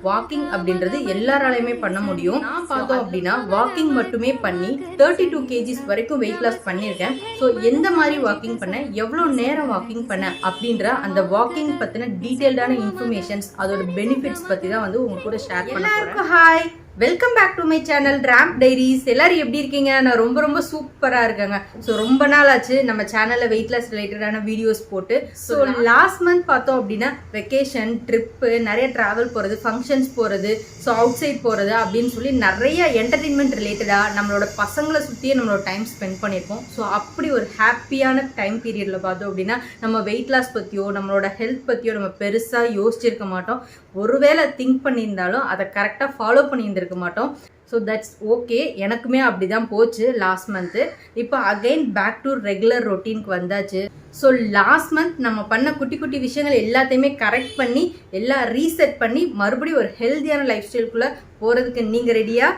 Walking அப்படின்றது எல்லாராலையுமே பண்ண முடியும். நான் பார்த்தோம் அப்படின்னா வாக்கிங் மட்டுமே பண்ணி 32 kgs வரைக்கும் வெயிட் லாஸ் பண்ணியிருக்கேன். ஸோ எந்த மாதிரி வாக்கிங் பண்ண, எவ்வளோ நேரம் வாக்கிங் பண்ண அப்படின்ற அந்த வாக்கிங் பற்றின டீட்டெயில்டான இன்ஃபர்மேஷன்ஸ், அதோட பெனிஃபிட்ஸ் பற்றி தான் வந்து உங்க கூட ஷேர் பண்ண போகிறேன். Hi, welcome back to my channel Ramp Diaries. எல்லாரும் எப்படி இருக்கீங்க? நான் ரொம்ப சூப்பராக இருக்கேங்க. ஸோ ரொம்ப நாள் ஆச்சு நம்ம சேனலில் வெயிட் லாஸ் ரிலேட்டடான வீடியோஸ் போட்டு. ஸோ லாஸ்ட் மந்த் பார்த்தோம் அப்படின்னா வெக்கேஷன், ட்ரிப்பு, நிறைய ட்ராவல் போகிறது, ஃபங்க்ஷன்ஸ் போகிறது, ஸோ அவுட் சைட் போகிறது அப்படின்னு சொல்லி நிறைய என்டர்டெயின்மெண்ட் ரிலேட்டடாக நம்மளோட பசங்களை சுற்றியே நம்மளோட டைம் ஸ்பெண்ட் பண்ணியிருப்போம். ஸோ அப்படி ஒரு ஹாப்பியான டைம் பீரியடில் பார்த்தோம் அப்படின்னா நம்ம வெயிட் லாஸ் பற்றியோ நம்மளோட ஹெல்த் பற்றியோ நம்ம பெருசாக யோசிச்சிருக்க மாட்டோம். ஒருவேளை திங்க் பண்ணியிருந்தாலும் அதை கரெக்டாக ஃபாலோ பண்ணியிருந்திருக்க மாட்டோம். So that's okay. எனக்குமே அப்படி தான் போச்சு லாஸ்ட் மந்த்து. இப்போ அகைன் பேக் டு ரெகுலர் ரொட்டீனுக்கு வந்தாச்சு. ஸோ லாஸ்ட் மந்த் நம்ம பண்ண குட்டி குட்டி விஷயங்கள் எல்லாத்தையுமே கரெக்ட் பண்ணி எல்லாம் ரீசெட் பண்ணி மறுபடியும் ஒரு ஹெல்த்தியான லைஃப் ஸ்டைலுக்குள்ளே போகிறதுக்கு நீங்கள் ரெடியா?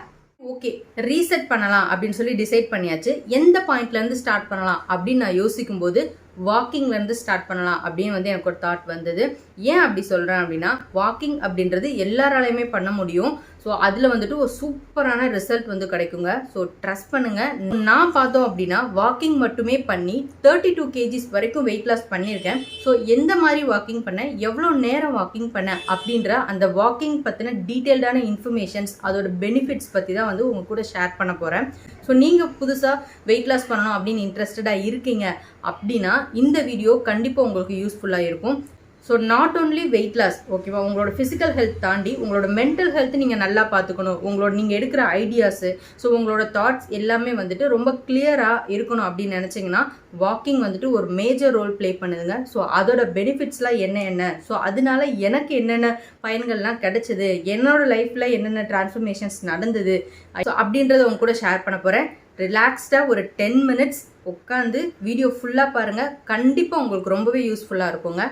ஓகே, ரீசெட் பண்ணலாம் அப்படின்னு சொல்லி டிசைட் பண்ணியாச்சு. எந்த பாயிண்ட்லேருந்து ஸ்டார்ட் பண்ணலாம் அப்படின்னு நான் யோசிக்கும்போது வாக்கிங்லேருந்து ஸ்டார்ட் பண்ணலாம் அப்படின்னு வந்து எனக்கு ஒரு தாட் வந்தது. ஏன் அப்படி சொல்கிறேன் அப்படின்னா, வாக்கிங் அப்படின்றது எல்லாராலையுமே பண்ண முடியும். ஸோ அதில் வந்துட்டு ஒரு சூப்பரான ரிசல்ட் வந்து கிடைக்குங்க. ஸோ ட்ரஸ்ட் பண்ணுங்கள். நான் பார்த்தோம் அப்படின்னா வாக்கிங் மட்டுமே பண்ணி 32 kgs வரைக்கும் வெயிட் லாஸ் பண்ணியிருக்கேன். ஸோ எந்த மாதிரி வாக்கிங் பண்ண, எவ்வளோ நேரம் வாக்கிங் பண்ண அப்படின்ற அந்த வாக்கிங் பற்றின டீட்டெயில்டான இன்ஃபர்மேஷன்ஸ், அதோட பெனிஃபிட்ஸ் பற்றி தான் வந்து உங்கள் கூட ஷேர் பண்ண போகிறேன். ஸோ நீங்கள் புதுசாக வெயிட் லாஸ் பண்ணணும் அப்படின்னு இன்ட்ரெஸ்டடாக இருக்கீங்க அப்படின்னா இந்த வீடியோ கண்டிப்பாக உங்களுக்கு யூஸ்ஃபுல்லாக இருக்கும். So not only weight loss, ஓகேவா, உங்களோட ஃபிசிக்கல் ஹெல்த் தாண்டி உங்களோட மென்டல் ஹெல்த் நீங்கள் நல்லா பார்த்துக்கணும். உங்களோட நீங்கள் எடுக்கிற ஐடியாஸு, ஸோ உங்களோட தாட்ஸ் எல்லாமே வந்துட்டு ரொம்ப கிளியராக இருக்கணும் அப்படின்னு நினச்சிங்கன்னா வாக்கிங் வந்துட்டு ஒரு மேஜர் ரோல் ப்ளே பண்ணுதுங்க. ஸோ அதோட பெனிஃபிட்ஸ்லாம் என்ன, ஸோ அதனால எனக்கு என்னென்ன பயன்கள்லாம் கிடைச்சது, என்னோட லைஃப்பில் என்னென்ன டிரான்ஸ்ஃபர்மேஷன்ஸ் நடந்தது, ஸோ அப்படின்றத உங்க கூட ஷேர் பண்ண போகிறேன். ரிலாக்ஸ்டாக ஒரு 10 minutes உட்காந்து வீடியோ ஃபுல்லாக பாருங்கள். கண்டிப்பாக உங்களுக்கு ரொம்பவே யூஸ்ஃபுல்லாக இருக்குங்க.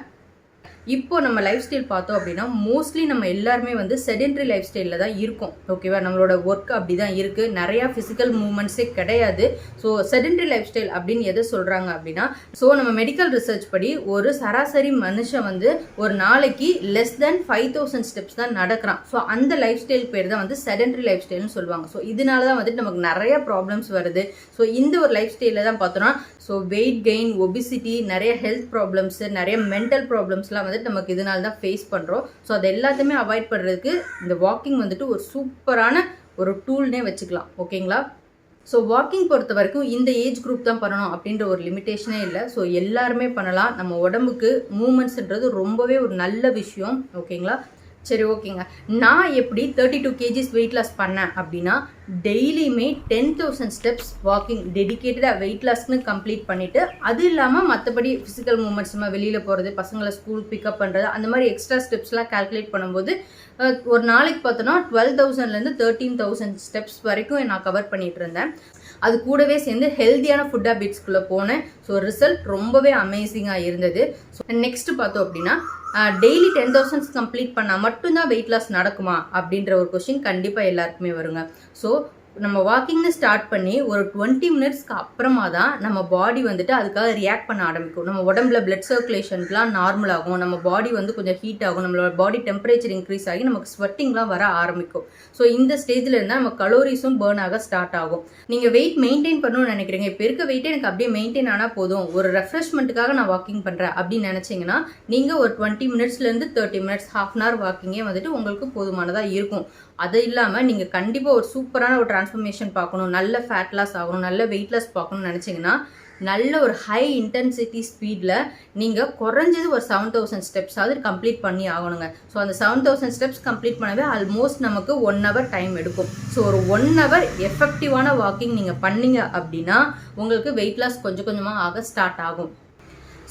இப்போ நம்ம லைஃப் ஸ்டைல் பார்த்தோம் அப்படின்னா மோஸ்ட்லி நம்ம எல்லாருமே வந்து செடென்ட்ரி லைஃப் ஸ்டைலில் தான் இருக்கோம், ஓகேவா. நம்மளோட ஒர்க் அப்படி தான் இருக்குது, நிறையா ஃபிசிக்கல் மூவ்மெண்ட்ஸே கிடையாது. ஸோ செடென்ட்ரி லைஃப் ஸ்டைல் அப்படின்னு எதை சொல்கிறாங்க அப்படின்னா, ஸோ நம்ம மெடிக்கல் ரிசர்ச் படி ஒரு சராசரி மனுஷன் வந்து ஒரு நாளைக்கு லெஸ் தென் 5000 ஸ்டெப்ஸ் தான் நடக்கிறான். ஸோ அந்த லைஃப் ஸ்டைல் பேர் தான் வந்து செடென்ட்ரி லைஃப் ஸ்டைல்னு சொல்லுவாங்க. ஸோ இதனால தான் வந்துட்டு நமக்கு நிறைய ப்ராப்ளம்ஸ் வருது. ஸோ இந்த ஒரு லைஃப் ஸ்டைலில் தான் பார்த்தோன்னா ஸோ வெயிட் கெயின், ஒபிசிட்டி, நிறைய ஹெல்த் ப்ராப்ளம்ஸு, நிறைய மென்டல் ப்ராப்ளம்ஸ்லாம் வந்துட்டு நமக்கு இதனால தான் ஃபேஸ் பண்ணுறோம். ஸோ அது எல்லாத்தையுமே அவாய்ட் பண்ணுறதுக்கு இந்த வாக்கிங் வந்துட்டு ஒரு சூப்பரான ஒரு டூல்னே வச்சுக்கலாம், ஓகேங்களா. ஸோ வாக்கிங் பொறுத்த வரைக்கும் இந்த ஏஜ் குரூப் தான் பண்ணணும் அப்படின்ற ஒரு லிமிட்டேஷனே இல்லை. ஸோ எல்லாருமே பண்ணலாம். நம்ம உடம்புக்கு மூமெண்ட்ஸ்ன்றது ரொம்பவே ஒரு நல்ல விஷயம், ஓகேங்களா. சரி, ஓகேங்க. நான் எப்படி 32 kgs வெயிட் லாஸ் பண்ணேன் அப்படின்னா, டெய்லியுமே 10,000 ஸ்டெப்ஸ் வாக்கிங் டெடிக்கேட்டடாக வெயிட் லாஸ்க்குன்னு கம்ப்ளீட் பண்ணிவிட்டு, அது இல்லாமல் மற்றபடி ஃபிசிக்கல் மூமெண்ட்ஸ், நம்ம வெளியில் போகிறது, பசங்களை ஸ்கூல் பிக்கப் பண்ணுறது, அந்த மாதிரி எக்ஸ்ட்ரா ஸ்டெப்ஸ்லாம் கால்குலேட் பண்ணும்போது ஒரு நாளைக்கு பார்த்தோன்னா 12,000லேருந்து 13,000 ஸ்டெப்ஸ் வரைக்கும் நான் கவர் பண்ணிகிட்டு இருந்தேன். அது கூடவே சேர்ந்து ஹெல்த்தியான ஃபுட் ஹேபிட்ஸ்குள்ளே போனேன். ஸோ ரிசல்ட் ரொம்பவே அமேசிங்காக இருந்தது. ஸோ நெக்ஸ்ட் பார்த்தோம் அப்படின்னா, டெய்லி 10,000 கம்ப்ளீட் பண்ணால் மட்டும்தான் வெயிட் லாஸ் நடக்குமா அப்படின்ற ஒரு கொஸ்டின் கண்டிப்பாக எல்லாருக்குமே வருங்க. ஸோ நம்ம வாக்கிங்னு ஸ்டார்ட் பண்ணி ஒரு 20 minutesக்கு அப்புறமா தான் நம்ம பாடி வந்துட்டு அதுக்காக ரியாக்ட் பண்ண ஆரம்பிக்கும். நம்ம உடம்புல பிளட் சர்க்குலேஷன்லாம் நார்மல் ஆகும், நம்ம பாடி வந்து கொஞ்சம் ஹீட் ஆகும், நம்மளோட பாடி டெம்பரேச்சர் இன்க்ரீஸ் ஆகி நமக்கு ஸ்வெட்டிங்லாம் வர ஆரம்பிக்கும். ஸோ இந்த ஸ்டேஜில் இருந்தால் நம்ம கலோரிஸும் பேர்ன் ஆக ஸ்டார்ட் ஆகும். நீங்கள் வெயிட் மெயின்டைன் பண்ணணும்னு நினைக்கிறீங்க, இப்போ இருக்க வெயிட்டே எனக்கு அப்படியே மெயின்டைன் ஆனால் போதும், ஒரு ரெஃப்ரெஷ்மெண்ட்டுக்காக நான் வாக்கிங் பண்ணுறேன் அப்படின்னு நினச்சிங்கன்னா நீங்கள் ஒரு 20 minutesலேருந்து 30 minutes, ½ hour வாக்கிங்கே வந்துட்டு உங்களுக்கு போதுமானதாக இருக்கும். அது இல்லாமல் நீங்கள் கண்டிப்பாக ஒரு சூப்பரான ஒரு டிரான்ஸ்ஃபர்மேஷன் பார்க்கணும், நல்ல ஃபேட் லாஸ் ஆகணும், நல்ல வெயிட் லாஸ் பார்க்கணும்னு நினச்சிங்கன்னா நல்ல ஒரு ஹை இன்டென்சிட்டி ஸ்பீடில் நீங்கள் குறைஞ்சது ஒரு 7,000 ஸ்டெப்ஸாவது கம்ப்ளீட் பண்ணி ஆகணுங்க. ஸோ அந்த 7,000 ஸ்டெப்ஸ் கம்ப்ளீட் பண்ணவே ஆல்மோஸ்ட் நமக்கு 1 hour டைம் எடுக்கும். ஸோ ஒரு 1 hour எஃபெக்டிவான வாக்கிங் நீங்கள் பண்ணீங்க அப்படின்னா உங்களுக்கு வெயிட் லாஸ் கொஞ்சம் கொஞ்சமாக ஆக ஸ்டார்ட் ஆகும்.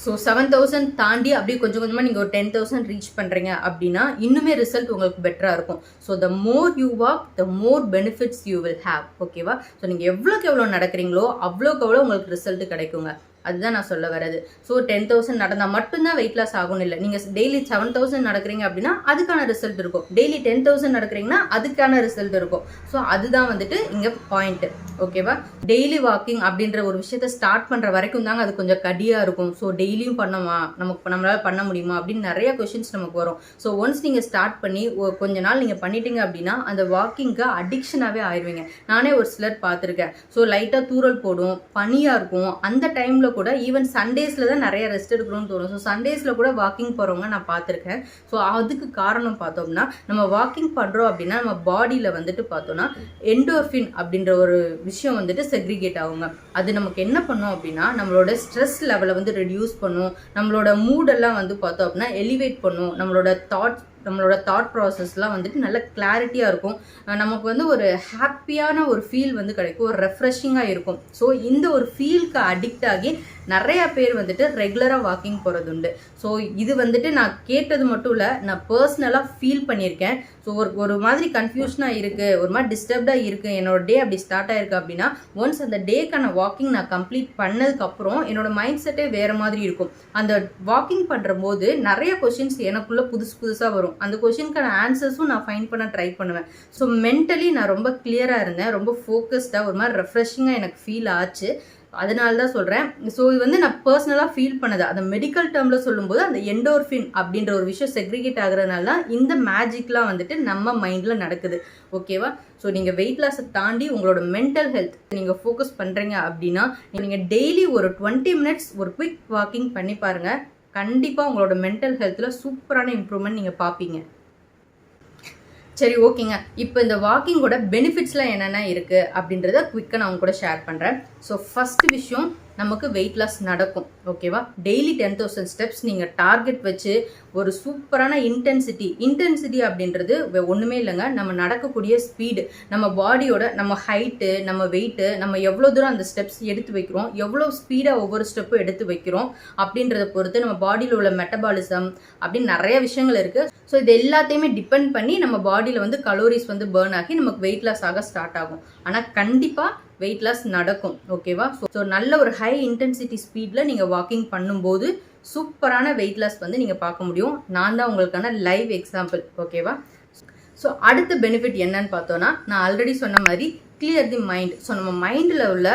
ஸோ 7,000 தாண்டி அப்படியே கொஞ்சம் கொஞ்சமாக நீங்கள் ஒரு 10,000 ரீச் பண்ணுறீங்க அப்படின்னா இன்னுமே ரிசல்ட் உங்களுக்கு பெட்டராக இருக்கும். So the more you walk the more benefits you will have, ஓகேவா. ஸோ நீங்கள் எவ்வளோக்கு எவ்வளோ நடக்கிறீங்களோ அவ்வளோக்கு எவ்வளோ உங்களுக்கு ரிசல்ட் கிடைக்குங்க. அதுதான் நான் சொல்ல வரது. ஸோ 10,000 நடந்தால் மட்டும்தான் வெயிட் லாஸ் ஆகும்னு இல்லை. நீங்கள் டெய்லி 7,000 நடக்கிறீங்க அப்படின்னா அதுக்கான ரிசல்ட் இருக்கும். டெய்லி 10,000 நடக்கிறீங்கன்னா அதுக்கான ரிசல்ட் இருக்கும். ஸோ அதுதான் வந்துட்டு இங்கே பாயிண்ட்டு. ஓகேவா? டெய்லி வாக்கிங் அப்படின்ற ஒரு விஷயத்த ஸ்டார்ட் பண்ணுற வரைக்கும் தாங்க அது கொஞ்சம் கடியாக இருக்கும். ஸோ டெய்லியும் பண்ணமா, நம்மளால் பண்ண முடியுமா அப்படின்னு நிறைய கொஷின்ஸ் நமக்கு வரும். ஸோ ஒன்ஸ் நீங்கள் ஸ்டார்ட் பண்ணி கொஞ்ச நாள் நீங்கள் பண்ணிட்டீங்க அப்படின்னா அந்த வாக்கிங்க்கு அடிக்ஷனாகவே ஆயிடுவீங்க. நானே ஒரு சிலர் பார்த்துருக்கேன். ஸோ லைட்டாக தூரல் போடும், பனியாக இருக்கும், அந்த டைமில் கூட ஈவன் சண்டேஸில் தான் நிறைய ரெஸ்ட் எடுக்கணும்னு தோணும். ஸோ சண்டேஸில் கூட வாக்கிங் போகிறவங்க நான் பார்த்துருக்கேன். ஸோ அதுக்கு காரணம் பார்த்தோம்னா நம்ம வாக்கிங் பண்ணுறோம் அப்படின்னா நம்ம பாடியில் வந்துட்டு பார்த்தோம்னா எண்டோர்ஃபின் அப்படின்ற ஒரு விஷயம் வந்துட்டு செக்ரிகேட் ஆகுங்க. அது நமக்கு என்ன பண்ணும் அப்படின்னா நம்மளோட ஸ்ட்ரெஸ் லெவலை வந்து ரெடியூஸ் பண்ணும், நம்மளோட மூடெல்லாம் வந்து பார்த்தோம் அப்படின்னா எலிவேட் பண்ணும், நம்மளோட தாட் ப்ராசஸ்லாம் வந்துட்டு நல்ல கிளாரிட்டியாக இருக்கும், நமக்கு வந்து ஒரு ஹாப்பியான ஒரு ஃபீல் வந்து கிடைக்கும், ஒரு ரெஃப்ரெஷிங்காக இருக்கும். ஸோ இந்த ஒரு ஃபீலுக்கு அடிக்ட் ஆகி நிறையா பேர் வந்துட்டு ரெகுலராக வாக்கிங் போகிறது உண்டு. ஸோ இது வந்துட்டு நான் கேட்டது மட்டும் இல்லை, நான் பர்சனலாக ஃபீல் பண்ணியிருக்கேன். ஸோ ஒரு மாதிரி கன்ஃபியூஷனாக இருக்குது, ஒரு மாதிரி டிஸ்டர்ப்டாக இருக்குது, என்னோட டே அப்படி ஸ்டார்ட் ஆகிருக்கு அப்படின்னா ஒன்ஸ் அந்த டேக்கான வாக்கிங் நான் கம்ப்ளீட் பண்ணதுக்கப்புறம் என்னோட மைண்ட் செட்டே வேறு மாதிரி இருக்கும். அந்த வாக்கிங் பண்ணுற போது நிறைய கொஷின்ஸ் எனக்குள்ளே புதுசாக வரும். அந்த கொஷினுக்கான ஆன்சர்ஸும் நான் ஃபைண்ட் பண்ண ட்ரை பண்ணுவேன். ஸோ மென்டலி நான் ரொம்ப கிளியராக இருந்தேன், ரொம்ப ஃபோக்கஸ்டாக, ஒரு மாதிரி ரெஃப்ரெஷிங்காக எனக்கு ஃபீல் ஆச்சு. அதனால தான் சொல்கிறேன். ஸோ இது வந்து நான் பர்சனலாக ஃபீல் பண்ணது. அந்த மெடிக்கல் டேர்மில் சொல்லும்போது அந்த எண்டோர்ஃபின் அப்படின்ற ஒரு விஷயம் செக்ரிகேட் ஆகுறதுனால தான் இந்த மேஜிக்லாம் வந்துட்டு நம்ம மைண்டில் நடக்குது. ஓகேவா? ஸோ நீங்கள் வெயிட் லாஸை தாண்டி உங்களோட மென்டல் ஹெல்த் நீங்கள் ஃபோக்கஸ் பண்ணுறீங்க அப்படின்னா நீங்கள் டெய்லி ஒரு 20 மினிட்ஸ் ஒரு குவிக் வாக்கிங் பண்ணி பாருங்கள். கண்டிப்பாக உங்களோட மென்டல் ஹெல்த்தில் சூப்பரான இம்ப்ரூவ்மெண்ட் நீங்கள் பார்ப்பீங்க. சரி, ஓகேங்க. இப்போ இந்த வாக்கிங்கோட பெனிஃபிட்ஸ்லாம் என்னென்ன இருக்குது அப்படின்றத குவிக்காக நான் உங்க கூட ஷேர் பண்ணுறேன். ஸோ ஃபஸ்ட்டு விஷயம், நமக்கு வெயிட் லாஸ் நடக்கும். ஓகேவா? டெய்லி 10,000 ஸ்டெப்ஸ் நீங்கள் டார்கெட் வச்சு ஒரு சூப்பரான இன்டென்சிட்டி அப்படின்றது ஒன்றுமே இல்லைங்க, நம்ம நடக்கக்கூடிய ஸ்பீடு, நம்ம பாடியோட நம்ம ஹைட்டு, நம்ம வெயிட்டு, நம்ம எவ்வளோ தூரம் அந்த ஸ்டெப்ஸ் எடுத்து வைக்கிறோம், எவ்வளோ ஸ்பீடாக ஒவ்வொரு ஸ்டெப்பும் எடுத்து வைக்கிறோம் அப்படின்றத பொறுத்து நம்ம பாடியில் உள்ள மெட்டபாலிசம் அப்படின்னு நிறைய விஷயங்கள் இருக்குது. ஸோ இது எல்லாத்தையுமே டிபெண்ட் பண்ணி நம்ம பாடியில் வந்து கலோரிஸ் வந்து பேர்ன் ஆகி நமக்கு வெயிட் லாஸ் ஆக ஸ்டார்ட் ஆகும். ஆனால் கண்டிப்பாக வெயிட் லாஸ் நடக்கும். ஓகேவா? ஸோ நல்ல ஒரு ஹை இன்டென்சிட்டி ஸ்பீடில் நீங்கள் வாக்கிங் பண்ணும்போது சூப்பரான வெயிட் லாஸ் வந்து நீங்கள் பார்க்க முடியும். நான் தான் உங்களுக்கான லைவ் எக்ஸாம்பிள். ஓகேவா? ஸோ அடுத்த பெனிஃபிட் என்னன்னு பார்த்தோன்னா, நான் ஆல்ரெடி சொன்ன மாதிரி கிளியர் தி மைண்ட். ஸோ நம்ம மைண்டில் உள்ள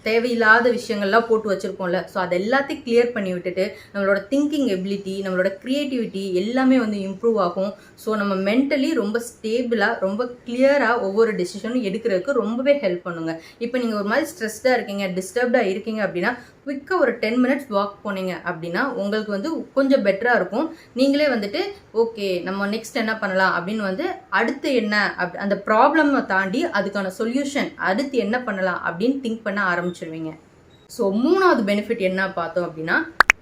தேவையில்லாத விஷயங்கள்லாம் போட்டு வச்சுருக்கோம்ல, ஸோ அது எல்லாத்தையும் கிளியர் பண்ணி விட்டுட்டு நம்மளோட திங்கிங் எபிலிட்டி, நம்மளோட க்ரியேட்டிவிட்டி எல்லாமே வந்து இம்ப்ரூவ் ஆகும். ஸோ நம்ம மென்டலி ரொம்ப ஸ்டேபிளாக, ரொம்ப கிளியராக ஒவ்வொரு டெசிஷனும் எடுக்கிறதுக்கு ரொம்பவே ஹெல்ப் பண்ணுங்க. இப்போ நீங்கள் ஒரு மாதிரி ஸ்ட்ரெஸ்டாக இருக்கீங்க, டிஸ்டர்ப்டாக இருக்கீங்க அப்படின்னா குவிக்காக ஒரு 10 மினிட்ஸ் வாக் போனீங்க அப்படின்னா உங்களுக்கு வந்து கொஞ்சம் பெட்டராக இருக்கும். நீங்களே வந்துட்டு ஓகே நம்ம நெக்ஸ்ட் என்ன பண்ணலாம் அப்படின்னு வந்து அடுத்து என்ன அந்த ப்ராப்ளமை தாண்டி அதுக்கான சொல்யூஷன் அடுத்து என்ன பண்ணலாம் அப்படின்னு திங்க் பண்ண ஆரம்பிச்சிருவீங்க. ஸோ மூணாவது பெனிஃபிட் என்ன பார்த்தோம் அப்படின்னா,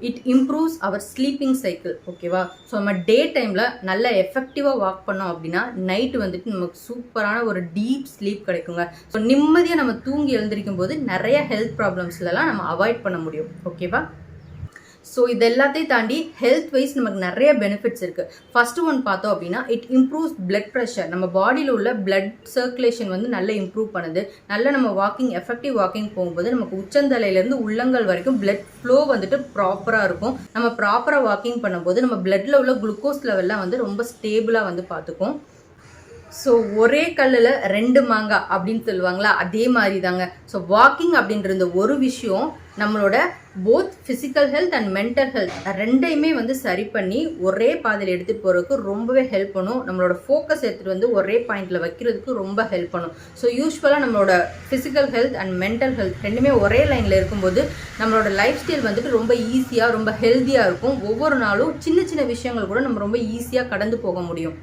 it improves our sleeping cycle. ஓகேவா? ஸோ நம்ம டே டைமில் நல்லா எஃபெக்டிவாக வாக் பண்ணோம் அப்படின்னா நைட்டு வந்துட்டு நமக்கு சூப்பரான ஒரு டீப் ஸ்லீப் கிடைக்குங்க. ஸோ நிம்மதியாக நம்ம தூங்கி எழுந்திருக்கும் போது நிறைய ஹெல்த் ப்ராப்ளம்ஸ்லாம் நம்ம அவாய்ட் பண்ண முடியும். ஓகேவா? ஸோ இது எல்லாத்தையும் தாண்டி ஹெல்த் வைஸ் நமக்கு நிறைய பெனிஃபிட்ஸ் இருக்குது. ஃபஸ்ட்டு ஒன் பார்த்தோம் அப்படின்னா, இட் இம்ப்ரூவ்ஸ் பிளட் ப்ரெஷர். நம்ம பாடியில் உள்ள பிளட் சர்க்குலேஷன் வந்து நல்லா இம்ப்ரூவ் பண்ணுது. நல்ல நம்ம எஃபெக்டிவ் வாக்கிங் போகும்போது நமக்கு உச்சந்தலையிலேருந்து உள்ளங்கால் வரைக்கும் பிளட் ஃப்ளோ வந்துட்டு ப்ராப்பராக இருக்கும். நம்ம ப்ராப்பராக வாக்கிங் பண்ணும்போது நம்ம பிளட்டில் உள்ள குளுக்கோஸ் லெவல்லாம் வந்து ரொம்ப ஸ்டேபிளாக வந்து பார்த்துக்கும். ஸோ ஒரே கல்லில் 2 மாங்காய் அப்படின்னு சொல்லுவாங்களா, அதே மாதிரி தாங்க. ஸோ வாக்கிங் அப்படின்ற ஒரு விஷயம் நம்மளோட both physical health and mental health ரெண்டையுமே வந்து சரி பண்ணி ஒரே பாதையில் எடுத்துகிட்டு போகிறதுக்கு ரொம்பவே ஹெல்ப் பண்ணும். நம்மளோட ஃபோக்கஸ் எடுத்துகிட்டு வந்து ஒரே பாயிண்டில் வைக்கிறதுக்கு ரொம்ப ஹெல்ப் பண்ணும். ஸோ யூஸ்வலாக நம்மளோட physical health and mental health ரெண்டுமே ஒரே லைனில் இருக்கும்போது நம்மளோட லைஃப் ஸ்டைல் வந்துட்டு ரொம்ப ஈஸியாக, ரொம்ப ஹெல்த்தியாக இருக்கும். ஒவ்வொரு நாளும் சின்ன சின்ன விஷயங்கள் கூட நம்ம ரொம்ப ஈஸியாக கடந்து போக முடியும்.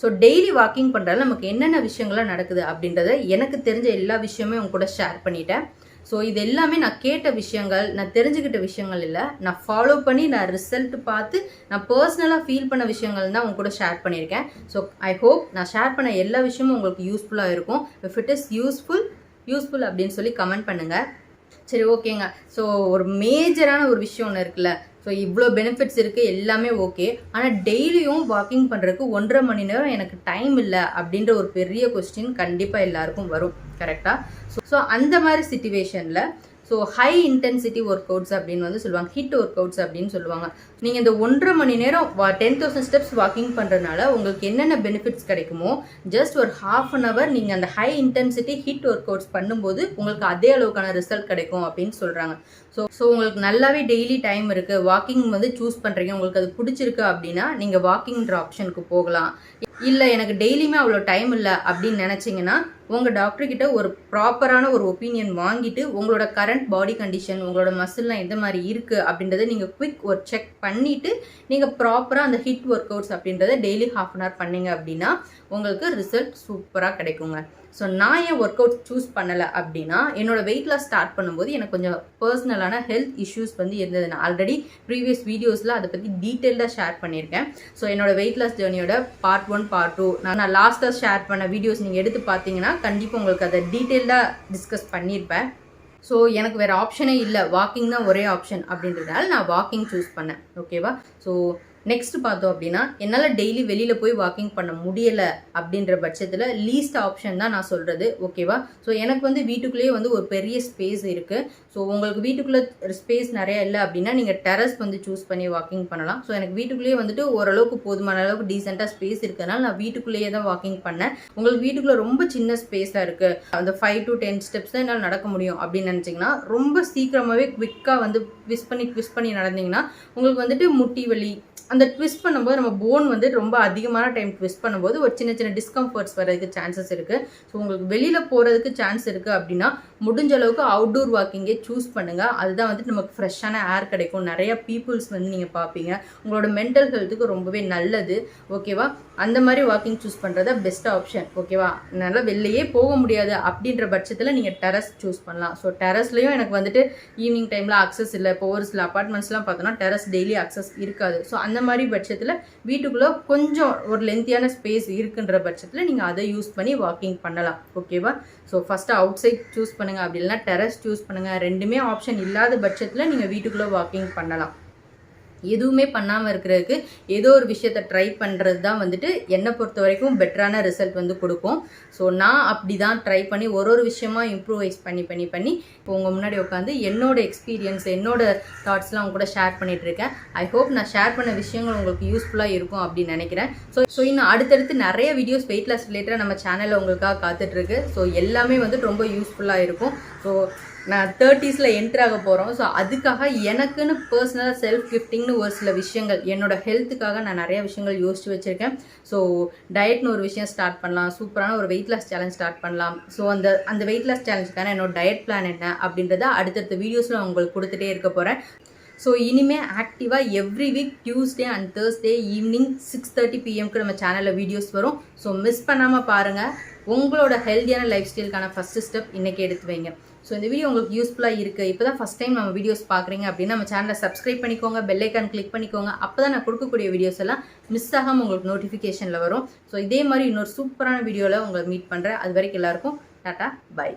ஸோ டெய்லி வாக்கிங் பண்ணுறதால நமக்கு என்னென்ன விஷயங்கள்லாம் நடக்குது அப்படின்றத எனக்கு தெரிஞ்ச எல்லா விஷயமே உங்க கூட ஷேர் பண்ணிட்டேன். ஸோ இது எல்லாமே நான் கேட்ட விஷயங்கள், நான் தெரிஞ்சுக்கிட்ட விஷயங்கள் இல்லை, நான் ஃபாலோ பண்ணி நான் ரிசல்ட் பார்த்து நான் பர்சனலாக ஃபீல் பண்ண விஷயங்கள் தான் உங்க கூட ஷேர் பண்ணியிருக்கேன். ஸோ ஐ ஹோப் நான் ஷேர் பண்ண எல்லா விஷயமும் உங்களுக்கு யூஸ்ஃபுல்லாக இருக்கும். இஃப் இட் இஸ் யூஸ்ஃபுல் அப்படின்னு சொல்லி கமெண்ட் பண்ணுங்கள். சரி, ஓகேங்க. ஸோ ஒரு மேஜரான ஒரு விஷயம் ஒன்று இருக்குல்ல, ஸோ இவ்வளோ பெனிஃபிட்ஸ் இருக்குது, எல்லாமே ஓகே. ஆனால் டெய்லியும் வாக்கிங் பண்ணுறதுக்கு 1.5 மணி நேரம் எனக்கு டைம் இல்லை அப்படின்ற ஒரு பெரிய கொஸ்டின் கண்டிப்பாக எல்லாருக்கும் வரும். கரெக்டாக? ஸோ அந்த மாதிரி சிச்சுவேஷனில் so high intensity workouts அப்படின்னு வந்து சொல்லுவாங்க, ஹிட் ஒர்க் அவுட்ஸ் அப்படின்னு சொல்லுவாங்க. நீங்கள் இந்த 1.5 மணி நேரம் 10,000 ஸ்டெப்ஸ் வாக்கிங் பண்ணுறதுனால உங்களுக்கு என்னென்ன பெனிஃபிட்ஸ் கிடைக்குமோ ஜஸ்ட் ஒரு ½ அன் ஹவர் நீங்கள் அந்த high intensity hit work outs பண்ணும்போது உங்களுக்கு அதே அளவுக்கான ரிசல்ட் கிடைக்கும் அப்படின்னு சொல்கிறாங்க. ஸோ உங்களுக்கு நல்லாவே டெய்லி டைம் இருக்குது, வாக்கிங் வந்து சூஸ் பண்ணுறீங்க, உங்களுக்கு அது பிடிச்சிருக்கு அப்படின்னா நீங்கள் வாக்கிங்ன்ற ஆப்ஷனுக்கு போகலாம். இல்லை எனக்கு டெய்லியுமே அவ்வளோ டைம் இல்லை அப்படின்னு நினச்சிங்கன்னா உங்கள் டாக்டர்கிட்ட ஒரு ப்ராப்பரான ஒரு ஒப்பீனியன் வாங்கிட்டு உங்களோட கரண்ட் பாடி கண்டிஷன், உங்களோட மசில்லாம் எந்த மாதிரி இருக்குது அப்படின்றத நீங்கள் குவிக் ஒரு செக் பண்ணிவிட்டு நீங்கள் ப்ராப்பராக அந்த ஹிட் ஒர்க் அவுட்ஸ் அப்படின்றத டெய்லி ½ அன் ஹவர் பண்ணிங்க அப்படின்னா உங்களுக்கு ரிசல்ட் சூப்பராக கிடைக்குங்க. ஸோ நான் ஏன் ஒர்க் அவுட் சூஸ் பண்ணலை அப்படின்னா என்னோட வெயிட் லாஸ் ஸ்டார்ட் பண்ணும்போது எனக்கு கொஞ்சம் பர்சனலான ஹெல்த் இஷ்யூஸ் வந்து இருந்தது. நான் ஆல்ரெடி ப்ரீவியஸ் வீடியோஸில் அதை பற்றி டீட்டெயில்டாக ஷேர் பண்ணியிருக்கேன். ஸோ என்னோட வெயிட் லாஸ் ஜேர்னியோட பார்ட் 1 பார்ட் 2 நான் லாஸ்ட்டாக ஷேர் பண்ண வீடியோஸ் நீங்கள் எடுத்து பார்த்தீங்கன்னா கண்டிப்பாக உங்களுக்கு அதை டீட்டெயில்டாக டிஸ்கஸ் பண்ணியிருப்பேன். ஸோ எனக்கு வேறு ஆப்ஷனே இல்லை, வாக்கிங் தான் ஒரே ஆப்ஷன் அப்படின்றதுனால நான் வாக்கிங் சூஸ் பண்ணேன். ஓகேவா? ஸோ நெக்ஸ்ட் பார்த்தோம் அப்படின்னா என்னால் டெய்லி வெளியில் போய் வாக்கிங் பண்ண முடியலை அப்படின்ற பட்சத்தில் லீஸ்ட் ஆப்ஷன் தான் நான் சொல்கிறது. ஓகேவா? ஸோ எனக்கு வந்து வீட்டுக்குள்ளேயே வந்து ஒரு பெரிய ஸ்பேஸ் இருக்குது. ஸோ உங்களுக்கு வீட்டுக்குள்ளே ஸ்பேஸ் நிறையா இல்லை அப்படின்னா நீங்கள் டெரஸ் வந்து சூஸ் பண்ணி வாக்கிங் பண்ணலாம். ஸோ எனக்கு வீட்டுக்குள்ளேயே வந்துட்டு ஓரளவுக்கு போதுமான அளவுக்கு டீசெண்டாக ஸ்பேஸ் இருக்கிறதுனால நான் வீட்டுக்குள்ளேயே தான் வாக்கிங் பண்ணேன். உங்களுக்கு வீட்டுக்குள்ளே ரொம்ப சின்ன ஸ்பேஸாக இருக்குது, அந்த 5 to 10 ஸ்டெப்ஸ் தான் என்னால் நடக்க முடியும் அப்படின்னு நினச்சிங்கன்னா ரொம்ப சீக்கிரமாகவே குவிக்காக வந்து ட்விஸ்ட் பண்ணி நடந்தீங்கன்னா உங்களுக்கு வந்துட்டு முட்டி வலி, அந்த ட்விஸ்ட் பண்ணும்போது நம்ம போன் வந்து ரொம்ப அதிகமான டைம் ட்விஸ்ட் பண்ணும்போது ஒரு சின்ன சின்ன டிஸ்கம்ஃபர்ட்ஸ் வரதுக்கு சான்சஸ் இருக்குது. ஸோ உங்களுக்கு வெளியில் போகிறதுக்கு சான்ஸ் இருக்குது அப்படின்னா முடிஞ்ச அளவுக்கு அவுட்டோர் வாக்கிங்கே சூஸ் பண்ணுங்கள். அதுதான் வந்துட்டு நமக்கு ஃப்ரெஷ்ஷான ஏர் கிடைக்கும், நிறையா பீப்புள்ஸ் வந்து நீங்கள் பார்ப்பீங்க, உங்களோட மென்டல் ஹெல்த்துக்கு ரொம்பவே நல்லது. ஓகேவா? அந்த மாதிரி வாக்கிங் சூஸ் பண்ணுறது பெஸ்ட் ஆப்ஷன். ஓகேவா? நல்லா வெளியே போக முடியாது அப்படின்ற பட்சத்தில் நீங்கள் டெரஸ் சூஸ் பண்ணலாம். ஸோ டெரஸ்லேயும் எனக்கு வந்துட்டு ஈவினிங் டைமில் அக்சஸ் இல்லை. இப்போ ஒரு சில அப்பார்ட்மெண்ட்ஸ்லாம் பார்த்தோன்னா டெரஸ் டெய்லி அக்சஸ் இருக்காது. ஸோ அந்த மாதிரி பட்சத்தில் வீட்டுக்குள்ளே கொஞ்சம் ஒரு லென்த்தியான ஸ்பேஸ் இருக்குன்ற பட்சத்தில் நீங்கள் அதை யூஸ் பண்ணி வாக்கிங் பண்ணலாம். ஓகேவா? So first outside choose பண்ணுங்கள், அப்படி இல்லைனா டெரஸ் சூஸ் பண்ணுங்கள். ரெண்டுமே ஆப்ஷன் இல்லாத பட்சத்தில் நீங்கள் வீட்டுக்குள்ளே வாக்கிங் பண்ணலாம். எதுவுமே பண்ணாமல் இருக்கிறதுக்கு ஏதோ ஒரு விஷயத்தை ட்ரை பண்ணுறது தான் வந்துட்டு என்னை பொறுத்த வரைக்கும் பெட்டரான ரிசல்ட் வந்து கொடுக்கும். ஸோ நான் அப்படி தான் ட்ரை பண்ணி ஒரு விஷயமா இம்ப்ரூவைஸ் பண்ணி இப்போ உங்கள் முன்னாடி உட்காந்து என்னோட எக்ஸ்பீரியன்ஸ், என்னோட தாட்ஸ்லாம் அவங்க கூட ஷேர் பண்ணிகிட்ருக்கேன். ஐ ஹோப் நான் ஷேர் பண்ண விஷயங்கள் உங்களுக்கு யூஸ்ஃபுல்லாக இருக்கும் அப்படின்னு நினைக்கிறேன். ஸோ இன்னும் அடுத்தடுத்து நிறைய வீடியோஸ் வெயிட் லாஸ் ரிலேட்டடாக நம்ம சேனலில் உங்களுக்காக காத்துட்ருக்கு. ஸோ எல்லாமே வந்துட்டு ரொம்ப யூஸ்ஃபுல்லாக இருக்கும். ஸோ நான் 30s என்ட்ரு ஆக போகிறோம். ஸோ அதுக்காக எனக்குன்னு பர்சனலாக செல்ஃப் கிஃப்டிங்னு ஒரு சில விஷயங்கள் என்னோடய ஹெல்த்துக்காக நான் நிறைய விஷயங்கள் யோசிச்சு வச்சுருக்கேன். ஸோ டயட்னு ஒரு விஷயம் ஸ்டார்ட் பண்ணலாம், சூப்பரான ஒரு வெயிட் லாஸ் சேலஞ்ச் ஸ்டார்ட் பண்ணலாம். ஸோ அந்த வெயிட் லாஸ் சேலஞ்சுக்கான என்னோட டயட் பிளான் என்ன அப்படின்றத அடுத்தடுத்த வீடியோஸில் உங்களுக்கு கொடுத்துட்டே இருக்க போகிறேன். ஸோ இனிமேல் ஆக்டிவாக every week Tuesday and Thursday evening 6:30 PM நம்ம சேனலில் வீடியோஸ் வரும். ஸோ மிஸ் பண்ணாமல் பாருங்கள். உங்களோட ஹெல்த்தியான லைஃப் ஸ்டைலுக்கான ஃபஸ்ட்டு ஸ்டெப் இன்றைக்கி எடுத்து வைங்க. ஸோ இந்த வீடியோ உங்களுக்கு யூஸ்ஃபுல்லாக இருக்குது, இப்போ தான் ஃபஸ்ட் டைம் நம்ம வீடியோஸ் பார்க்குறீங்க அப்படின்னா நம்ம சேனலை சப்ஸ்கிரைப் பண்ணிக்கோங்க, பெல் ஐக்கான் கிளிக் பண்ணிக்கோங்க. அப்போ தான் நான் கொடுக்கக்கூடிய வீடியோஸ் எல்லாம் மிஸ் ஆகாமல் உங்களுக்கு நோட்டிஃபிகேஷனில் வரும். ஸோ இதே மாதிரி இன்னொரு சூப்பரான வீடியோவில் உங்களை மீட் பண்ணுறேன். அது வரைக்கும் எல்லாருக்கும் டாட்டா, பை.